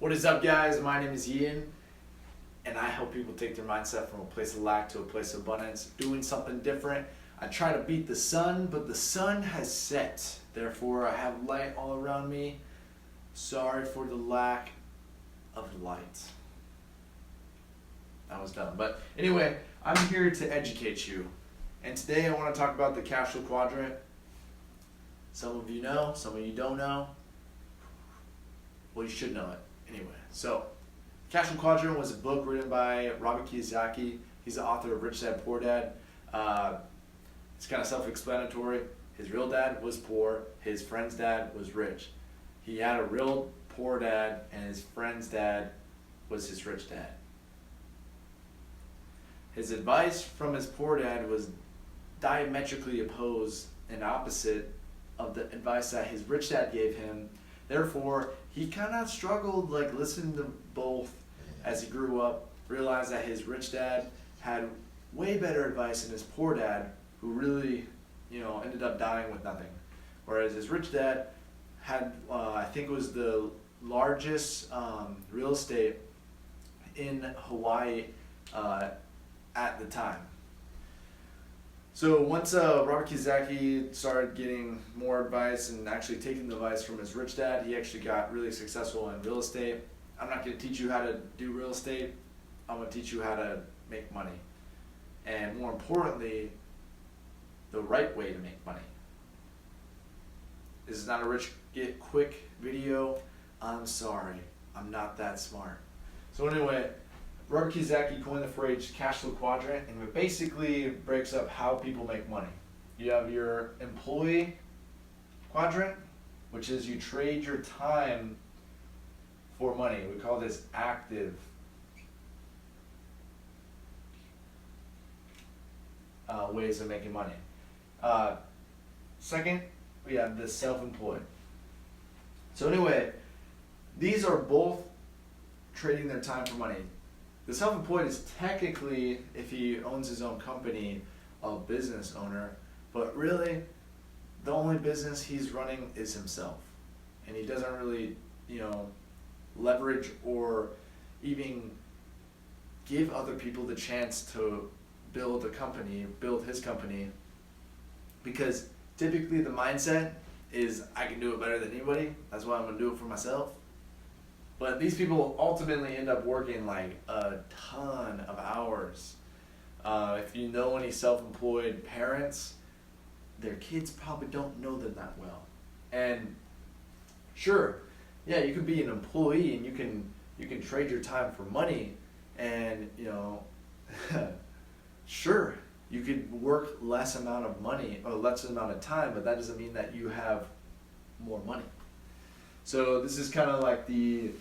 What is up, guys? My name is Ian, and I help people take their mindset from a place of lack to a place of abundance, doing something different. I try to beat the sun, but the sun has set. Therefore, I have light all around me. Sorry for the lack of light. That was dumb. But anyway, I'm here to educate you. And today I want to talk about the Cashflow Quadrent. Some of you know, some of you don't know. Well, you should know it. Anyway, so Cashflow Quadrant was a book written by Robert Kiyosaki. He's the author of Rich Dad, Poor Dad. It's kind of self-explanatory. His real dad was poor. His friend's dad was rich. He had a real poor dad, and his friend's dad was his rich dad. His advice from his poor dad was diametrically opposed and opposite of the advice that his rich dad gave him. Therefore, he kind of struggled, listening to both as he grew up, realized that his rich dad had way better advice than his poor dad, who really, ended up dying with nothing. Whereas his rich dad had, I think it was the largest real estate in Hawaii at the time. So once Robert Kiyosaki started getting more advice and actually taking the advice from his rich dad, he actually got really successful in real estate. I'm not going to teach you how to do real estate. I'm going to teach you how to make money. And more importantly, the right way to make money. This is not a rich get quick video. I'm sorry. I'm not that smart. So anyway, Robert Kiyosaki coined the phrase Cashflow Quadrant, and it basically breaks up how people make money. You have your employee quadrant, which is you trade your time for money. We call this active ways of making money. Second, we have the self-employed. So anyway, these are both trading their time for money. The self-employed is technically, if he owns his own company, a business owner, but really the only business he's running is himself. And he doesn't really, leverage or even give other people the chance to build a company, build his company, because typically the mindset is I can do it better than anybody, that's why I'm going to do it for myself. But these people ultimately end up working a ton of hours. If you know any self-employed parents, their kids probably don't know them that well. And sure, yeah, you could be an employee and you can trade your time for money, and sure, you could work less amount of money or less amount of time, but that doesn't mean that you have more money. So this is kind of like the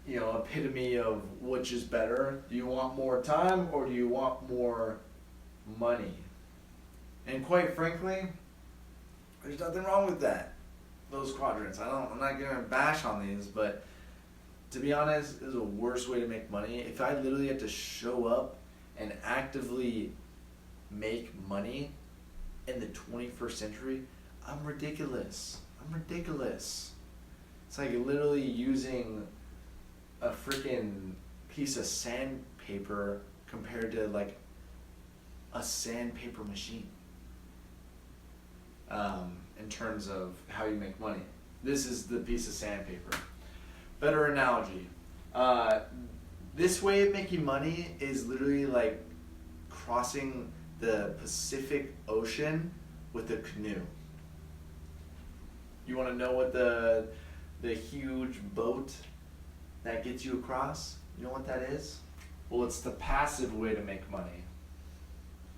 epitome of which is better. Do you want more time or do you want more money? And quite frankly, there's nothing wrong with that. Those quadrants. I'm not gonna bash on these, but to be honest, this is a worse way to make money. If I literally have to show up and actively make money in the 21st century, I'm ridiculous. It's like literally using a freaking piece of sandpaper compared to a sandpaper machine in terms of how you make money. This is the piece of sandpaper. Better analogy. This way of making money is literally like crossing the Pacific Ocean with a canoe. You want to know what the huge boat that gets you across? You know what that is? Well, it's the passive way to make money.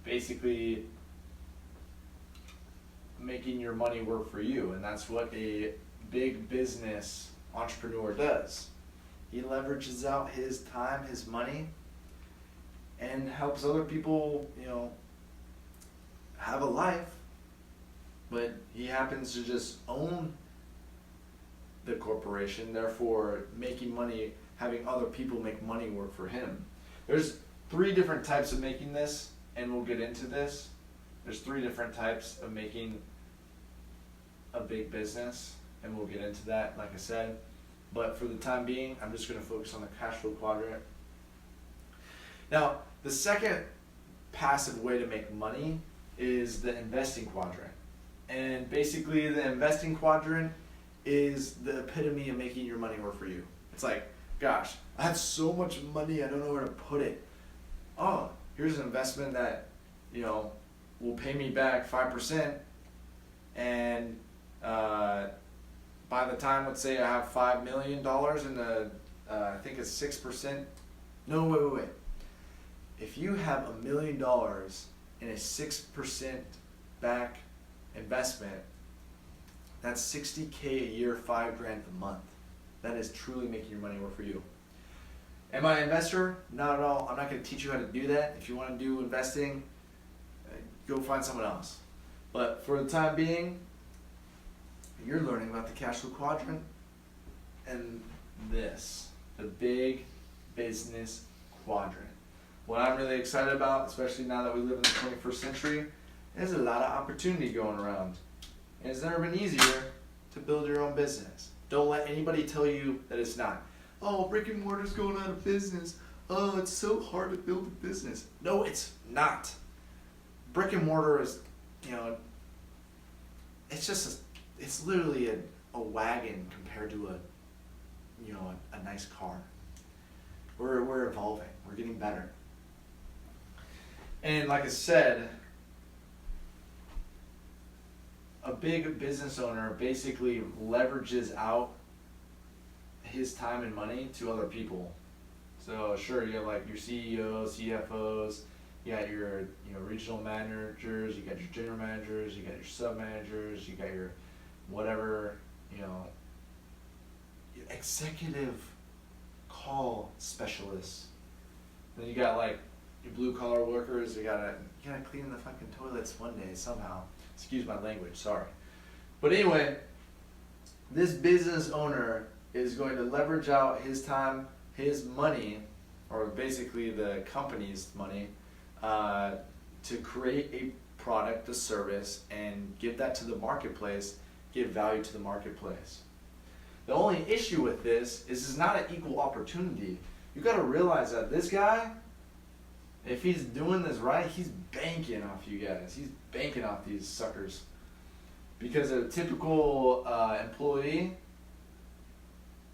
Basically, making your money work for you, and that's what a big business entrepreneur does. He leverages out his time, his money, and helps other people, have a life, but he happens to just own the corporation, therefore making money, having other people make money work for him. There's 3 different types of making this, and we'll get into this. There's 3 different types of making a big business, and we'll get into that, like I said. But for the time being, I'm just going to focus on the cash flow quadrant. Now, the second passive way to make money is the investing quadrant. And basically the investing quadrant is the epitome of making your money work for you. It's like, gosh, I have so much money, I don't know where to put it. Oh, here's an investment that, will pay me back 5%, and by the time, let's say I have $5 million in the, I think it's 6%. No, wait. If you have $1 million in a 6% back investment, that's $60K a year, $5,000 a month. That is truly making your money work for you. Am I an investor? Not at all. I'm not going to teach you how to do that. If you want to do investing, go find someone else. But for the time being, you're learning about the cash flow quadrant and the big business quadrant. What I'm really excited about, especially now that we live in the 21st century, there's a lot of opportunity going around. And it's never been easier to build your own business. Don't let anybody tell you that it's not. Oh, brick and mortar's going out of business. Oh, it's so hard to build a business. No, it's not. Brick and mortar is, it's literally a wagon compared to a nice car. We're evolving. We're getting better. And like I said, a big business owner basically leverages out his time and money to other people. So sure, you have like your CEOs, CFOs, you got your regional managers, you got your general managers, you got your sub managers, you got your whatever, your executive call specialists. Then you got like your blue collar workers. You gotta clean the fucking toilets one day somehow. Excuse my language, sorry. But anyway, this business owner is going to leverage out his time, his money, or basically the company's money, to create a product, a service, and give that to the marketplace, give value to the marketplace. The only issue with this is it's not an equal opportunity. You got to realize that this guy, if he's doing this right, he's banking off you guys. He's banking off these suckers. Because a typical employee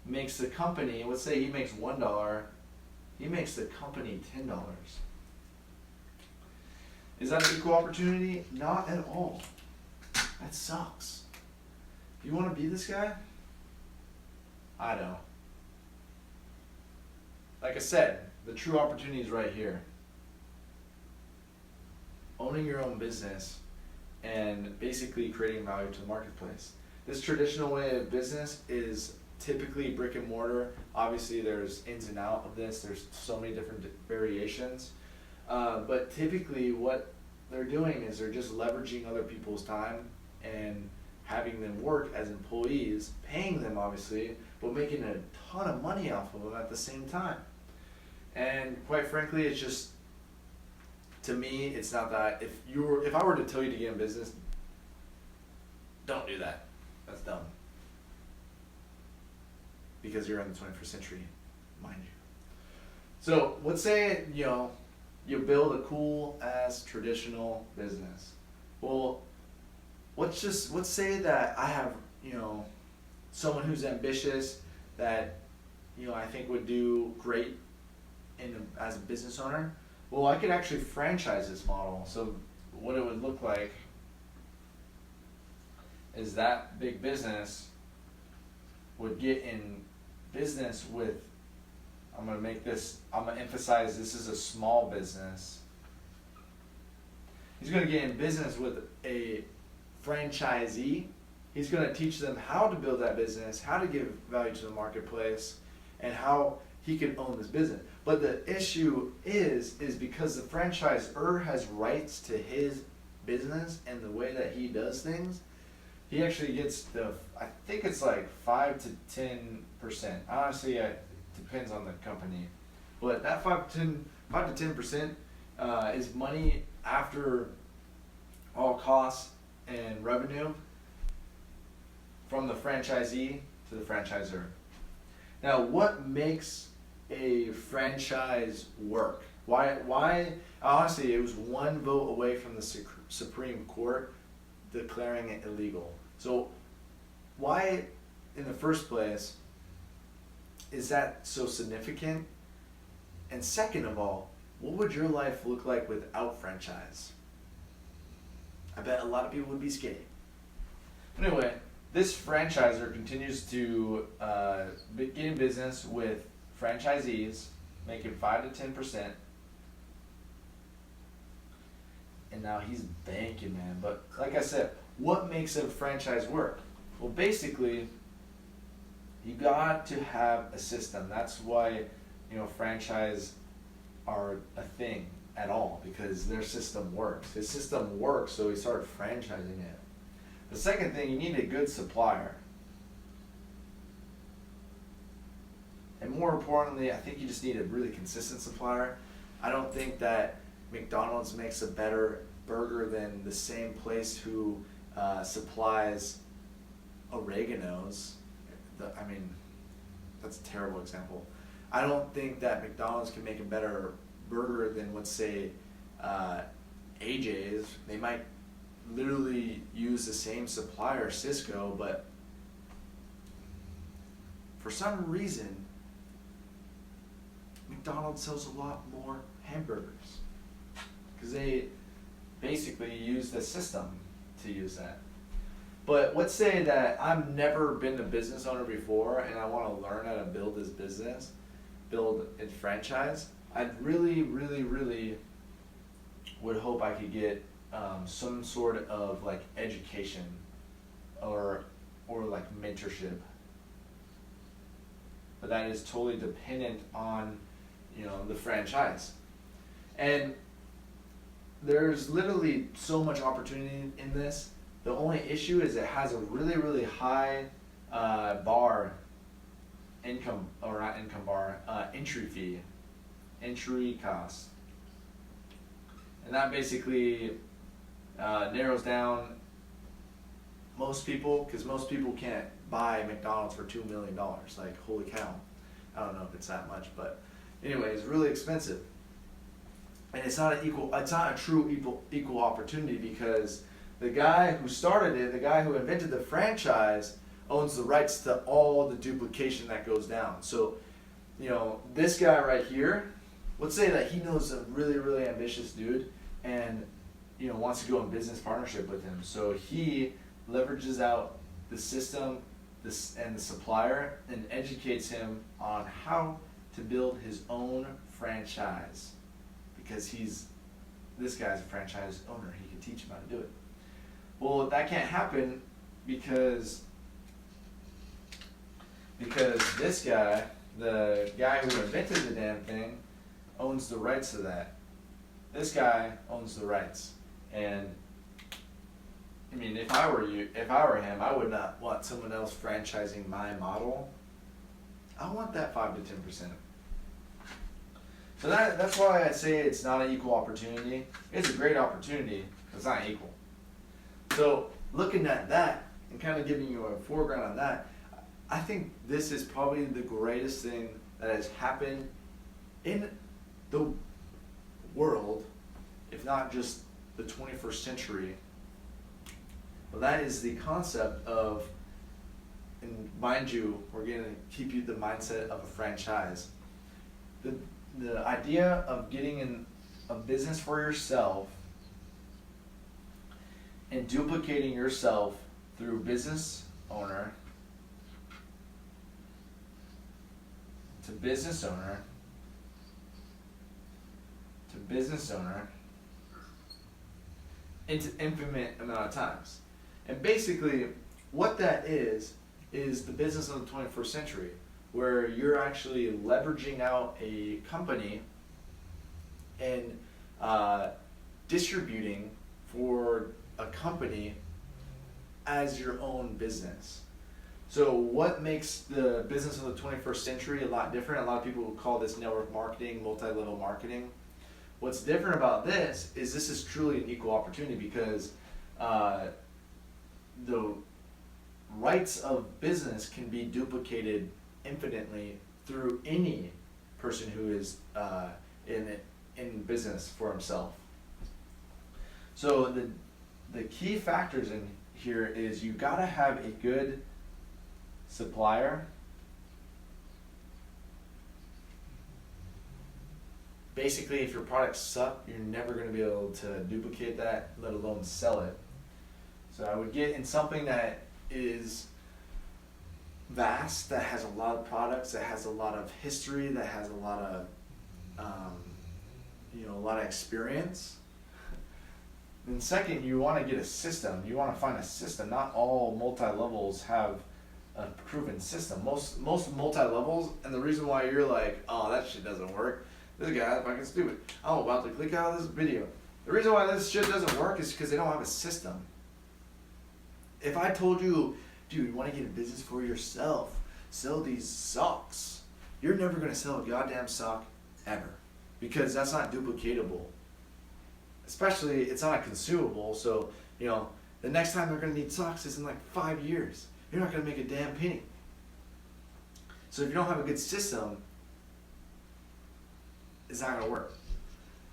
makes the company, let's say he makes $1, he makes the company $10. Is that an equal opportunity? Not at all. That sucks. You want to be this guy? I don't. Like I said, the true opportunity is right here. Owning your own business and basically creating value to the marketplace. This traditional way of business is typically brick and mortar. Obviously there's ins and outs of this. There's so many different variations. But typically what they're doing is they're just leveraging other people's time and having them work as employees, paying them obviously, but making a ton of money off of them at the same time. And quite frankly, it's just, to me, it's not that. If I were to tell you to get in business, don't do that. That's dumb. Because you're in the 21st century, mind you. So let's say, you build a cool ass traditional business. Well, let's say that I have, someone who's ambitious that, I think would do great as a business owner. Well, I could actually franchise this model. So what it would look like is that big business would get in business with, I'm going to emphasize this is a small business. He's going to get in business with a franchisee. He's going to teach them how to build that business, how to give value to the marketplace, and how he can own this business. But the issue is because the franchisor has rights to his business and the way that he does things, he actually gets I think it's like 5 to 10%. Honestly, it depends on the company. But that 5 to 10% is money after all costs and revenue from the franchisee to the franchisor. Now, what makes a franchise work? Why? Honestly, it was one vote away from the Supreme Court declaring it illegal. So, why, in the first place, is that so significant? And second of all, what would your life look like without franchise? I bet a lot of people would be skinny. Anyway, this franchisor continues to get in business with franchisees, making 5 to 10%. And now he's banking, man. But like I said, what makes a franchise work? Well, basically, you got to have a system. That's why, franchise are a thing at all, because their system works. His system works, so he started franchising it. The second thing, you need a good supplier. And more importantly, I think you just need a really consistent supplier. I don't think that McDonald's makes a better burger than the same place who supplies oreganos. That's a terrible example. I don't think that McDonald's can make a better burger than, let's say, AJ's. They might literally use the same supplier, Cisco, but for some reason, McDonald's sells a lot more hamburgers because they basically use the system to use that. But let's say that I've never been a business owner before and I want to learn how to build this business, build a franchise. I'd really, really, really would hope I could get some sort of like education or like mentorship. But that is totally dependent on, the franchise. And there's literally so much opportunity in this. The only issue is it has a really, really high entry fee, entry cost. And that basically narrows down most people, because most people can't buy McDonald's for $2 million. Like, holy cow. I don't know if it's that much, but anyway, it's really expensive. And it's not a true equal opportunity, because the guy who started it, the guy who invented the franchise, owns the rights to all the duplication that goes down. So, this guy right here, let's say that he knows a really, really ambitious dude and, wants to go in business partnership with him. So he leverages out the system and the supplier and educates him on how to build his own franchise, because this guy's a franchise owner. He can teach him how to do it. Well, that can't happen because this guy, the guy who invented the damn thing, owns the rights to that. This guy owns the rights. And if I were him, I would not want someone else franchising my model. I want that 5 to 10%. So that's why I say it's not an equal opportunity. It's a great opportunity, but it's not equal. So looking at that and kind of giving you a foreground on that, I think this is probably the greatest thing that has happened in the world, if not just the 21st century. Well, that is the concept of, and mind you, we're going to keep you the mindset of a franchise. The idea of getting in a business for yourself and duplicating yourself through business owner to business owner to business owner into infinite amount of times. And basically what that is the business of the 21st century, where you're actually leveraging out a company and distributing for a company as your own business. So what makes the business of the 21st century a lot different? A lot of people will call this network marketing, multi-level marketing. What's different about this is truly an equal opportunity, because the rights of business can be duplicated infinitely through any person who is in business for himself. So the key factors in here is you gotta have a good supplier. Basically, if your products suck, you're never going to be able to duplicate that, let alone sell it. So I would get in something that is vast, that has a lot of products, that has a lot of history, that has a lot of, a lot of experience. And second, you want to get a system. You want to find a system. Not all multi-levels have a proven system. Most multi-levels, and the reason why you're like, oh, that shit doesn't work. This guy's fucking stupid. I'm about to click out of this video. The reason why this shit doesn't work is because they don't have a system. If I told you, dude, you want to get a business for yourself, sell these socks, you're never going to sell a goddamn sock ever. Because that's not duplicatable. Especially, it's not a consumable, so, the next time they're going to need socks is in like 5 years. You're not going to make a damn penny. So if you don't have a good system, it's not gonna work.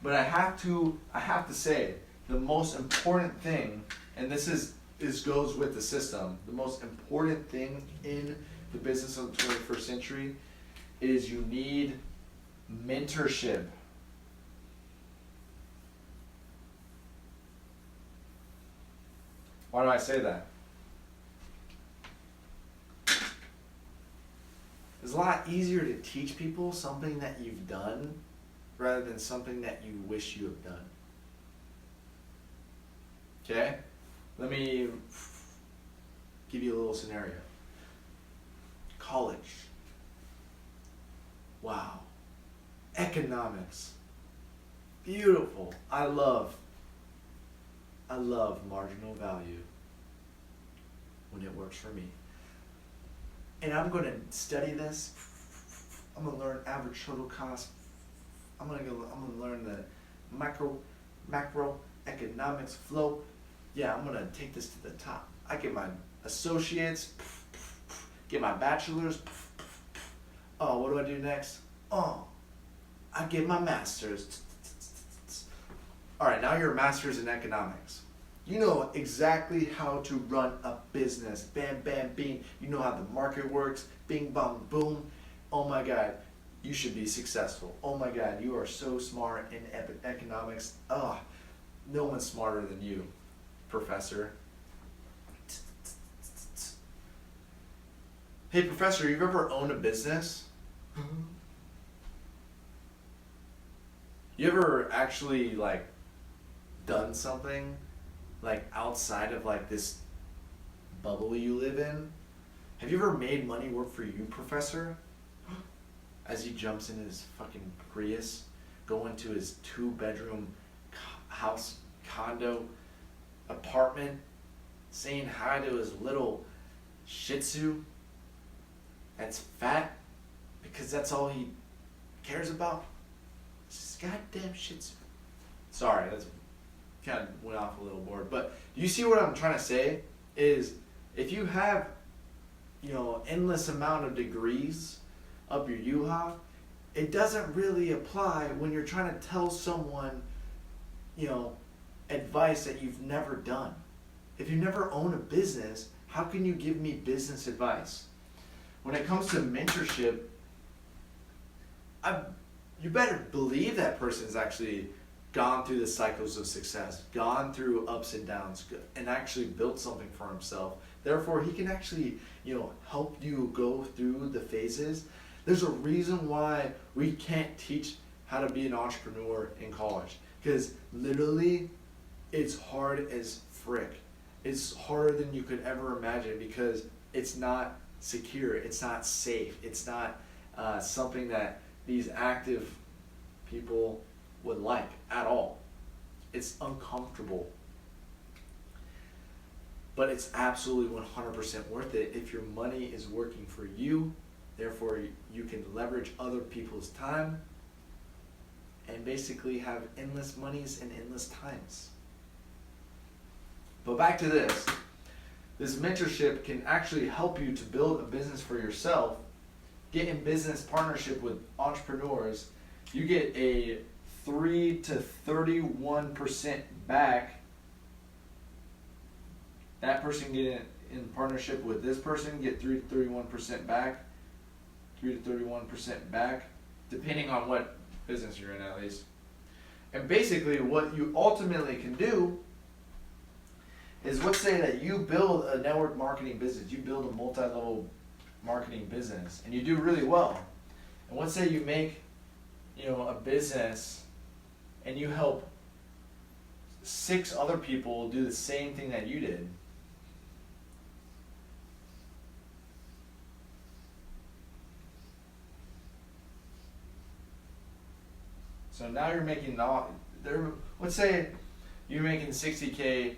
But I have to say the most important thing, and this goes with the system, the most important thing in the business of the 21st century is you need mentorship. Why do I say that? It's a lot easier to teach people something that you've done rather than something that you wish you have done. Okay? Let me give you a little scenario. College. Wow. Economics. Beautiful. I love marginal value when it works for me. And I'm going to study this. I'm going to learn average total cost. I'm gonna learn the macro economics flow. Yeah, I'm gonna take this to the top. I get my associates, get my bachelor's. Oh, what do I do next? Oh, I get my master's. All right, now you're a master's in economics. You know exactly how to run a business. Bam, bam, bing. You know how the market works. Bing, bong, boom. Oh my God. You should be successful. Oh my God, you are so smart in economics. Oh, no one's smarter than you, professor. Hey, professor, you've ever owned a business? You ever actually done something outside of this bubble you live in? Have you ever made money work for you, professor? As he jumps in his fucking Prius, going to his 2-bedroom house, condo, apartment, saying hi to his little Shih Tzu that's fat because that's all he cares about. It's his goddamn Shih Tzu. Sorry, that's kind of went off a little board, but you see what I'm trying to say is if you have endless amount of degrees up your U-Haul, it doesn't really apply when you're trying to tell someone, advice that you've never done. If you never own a business, how can you give me business advice? When it comes to mentorship, you better believe that person's actually gone through the cycles of success, gone through ups and downs, and actually built something for himself. Therefore, he can actually, help you go through the phases. There's a reason why we can't teach how to be an entrepreneur in college. Because literally, it's hard as frick. It's harder than you could ever imagine because it's not secure. It's not safe. It's not something that these active people would like at all. It's uncomfortable. But it's absolutely 100% worth it if your money is working for you. Therefore, you can leverage other people's time and basically have endless monies and endless times. But back to this. This mentorship can actually help you to build a business for yourself get in business partnership with entrepreneurs, you get a 3 to 31% back. That person get in partnership with this person, get 3 to 31% back. 3 to 31% back, depending on what business you're in at least. And basically what you ultimately can do is, let's say that you build a network marketing business, you build a multi-level marketing business, and you do really well. And let's say you make, a business and you help 6 other people do the same thing that you did. So now you're making, let's say you're making 60K,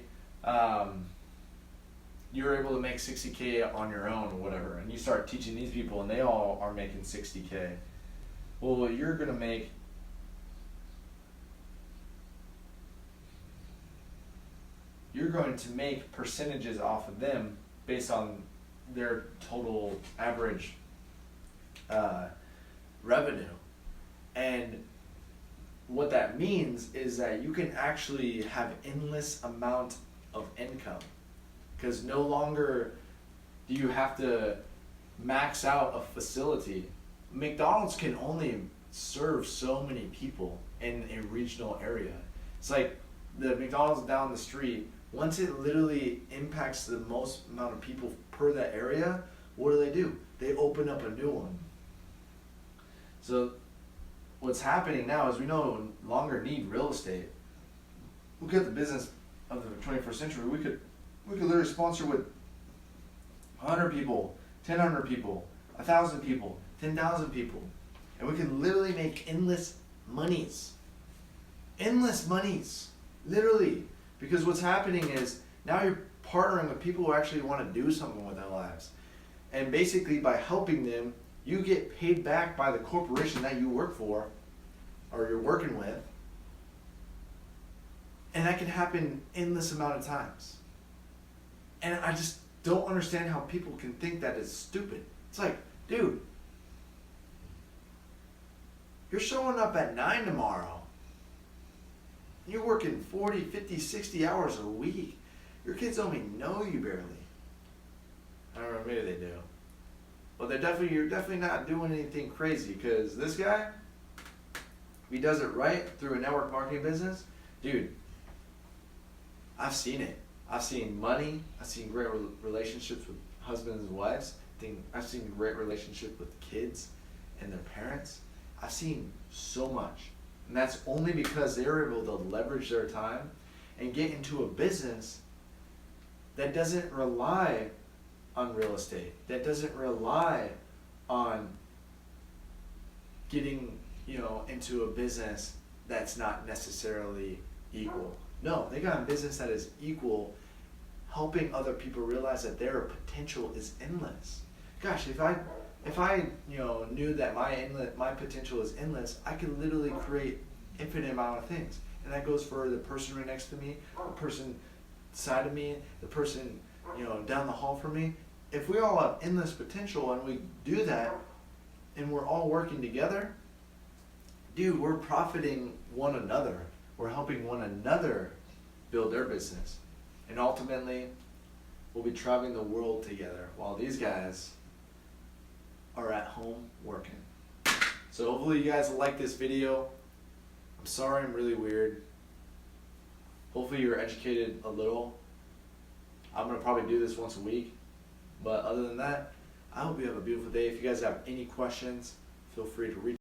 you're able to make 60K on your own or whatever, and you start teaching these people and they all are making 60K. Well, you're going to make percentages off of them based on their total average revenue. And what that means is that you can actually have endless amount of income, because no longer do you have to max out a facility. McDonald's can only serve so many people in a regional area. It's like the McDonald's down the street, once it literally impacts the most amount of people per that area, what do? They open up a new one. So what's happening now is we no longer need real estate. Look at the business of the 21st century. We could literally sponsor with 100 people, 1,000 people, 1,000 people, 10,000 people, and we can literally make endless monies, literally. Because what's happening is now you're partnering with people who actually want to do something with their lives, and basically by helping them, you get paid back by the corporation that you work for or you're working with. And that can happen endless amount of times. And I just don't understand how people can think that is stupid. It's like, dude, you're showing up at 9 tomorrow. You're working 40, 50, 60 hours a week. Your kids only know you barely. I don't know, maybe they do. Well, you're definitely not doing anything crazy, because this guy, if he does it right through a network marketing business, dude, I've seen it. I've seen money. I've seen great relationships with husbands and wives. I've seen great relationships with kids and their parents. I've seen so much. And that's only because they're able to leverage their time and get into a business that doesn't rely on real estate, that doesn't rely on getting, into a business that's not necessarily equal. No, they got a business that is equal, helping other people realize that their potential is endless. Gosh, if I knew that my potential is endless, I could literally create infinite amount of things. And that goes for the person right next to me, the person side of me, the person, down the hall from me. If we all have endless potential and we do that and we're all working together, dude, we're profiting one another. We're helping one another build their business. And ultimately, we'll be traveling the world together while these guys are at home working. So hopefully you guys will like this video. I'm sorry I'm really weird. Hopefully you're educated a little. I'm going to probably do this once a week. But other than that, I hope you have a beautiful day. If you guys have any questions, feel free to reach